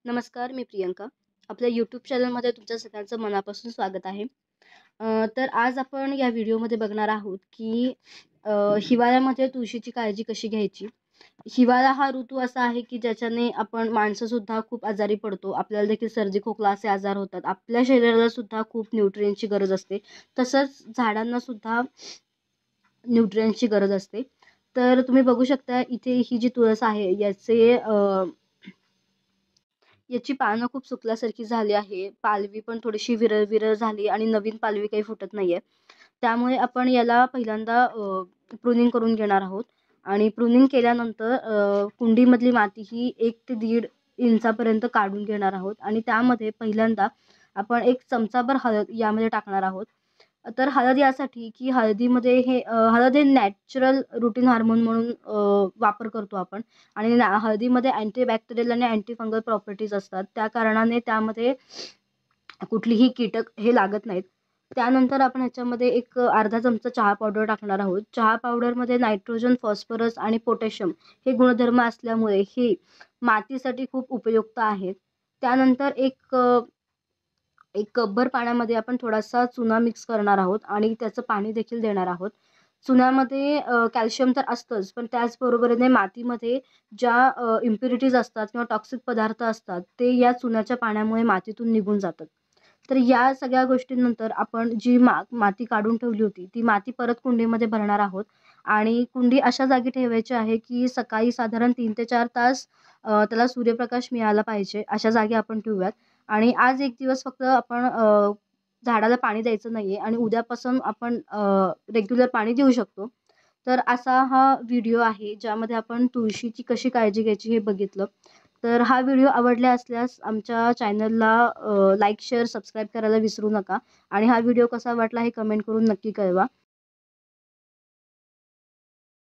नमस्कार, मी प्रियंका. आपल्या यूट्यूब चॅनलमध्ये तुमच्या सगळ्यांचं मनापासून स्वागत आहे. तर आज आपण या व्हिडिओमध्ये बघणार आहोत, की अ, हिवाळ्यामध्ये तुळशीची काळजी कशी घ्यायची. हिवाळा हा ऋतू असा आहे, की ज्याच्याने आपण माणसंसुद्धा खूप आजारी पडतो. आपल्याला देखील सर्दी, खोकला असे आजार होतात. आपल्या शरीरालासुद्धा खूप न्यूट्रिएंटची गरज असते. तसंच झाडांनासुद्धा न्यूट्रिएंटची गरज असते. तर तुम्ही बघू शकता इथे ही जी तुळस आहे याची पानं खूप सुकल्यासारखी झाली आहे. पालवी पण थोडीशी विरळ-विरळ झाली आणि नवीन पालवी काही फुटत नाहीये. त्यामुळे आपण याला पहिल्यांदा प्रूनिंग करून घेणार आहोत आणि प्रूनिंग केल्यानंतर कुंडीमधली माती ही 1 ते 1.5 इंचापर्यंत काढून घेणार आहोत आणि त्यामध्ये पहिल्यांदा आपण 1 चमचाभर हळद यामध्ये टाकणार आहोत. तर हळद यासाठी की हळद हे नॅचरल रूटीन हार्मोन म्हणून वापर करतो आपण आणि हळदीमध्ये अँटीबॅक्टेरियल आणि अँटी फंगल प्रॉपर्टीज असतात. त्या कारणाने त्यामध्ये कुठलीही कीटक हे लागत नाहीत. त्यानंतर आपण ह्याच्यामध्ये एक अर्धा चमचा चहा पावडर टाकणार आहोत. चहा पावडरमध्ये नायट्रोजन, फॉस्फरस आणि पोटॅशियम हे गुणधर्म असल्यामुळे हे मातीसाठी खूप उपयुक्त आहेत. त्यानंतर एक कपभर पाण्यामध्ये आपण थोडासा चुना मिक्स करणार आहोत आणि त्याचं पाणी देखील देणार आहोत. चुन्यामध्ये कॅल्शियम तर असतंच, पण त्याचबरोबरीने मातीमध्ये ज्या इम्प्युरिटीज असतात किंवा टॉक्सिक पदार्थ असतात, ते या चुन्याच्या पाण्यामुळे मातीतून निघून जातात. तर या सगळ्या गोष्टींनंतर आपण जी माती काढून ठेवली होती, ती माती परत कुंडीमध्ये भरणार आहोत आणि कुंडी अशा जागी ठेवायची आहे, की सकाळी साधारण 3 ते 4 तास त्याला सूर्यप्रकाश मिळाला पाहिजे, अशा जागी आपण ठेवूयात. आणि आज एक दिवस फक्त आपण झाडाला पाणी द्यायचं नाहीये आणि उद्यापासून आपण रेग्युलर पाणी देऊ शकतो. तर असा हा व्हिडिओ आहे, ज्यामध्ये आपण तुळशीची कशी काळजी घ्यायची हे बघितलं. तर हा व्हिडिओ आवडला असल्यास आमच्या चॅनलला लाईक, शेअर, सबस्क्राईब करायला विसरू नका आणि हा व्हिडिओ कसा वाटला हे कमेंट करून नक्की कळवा.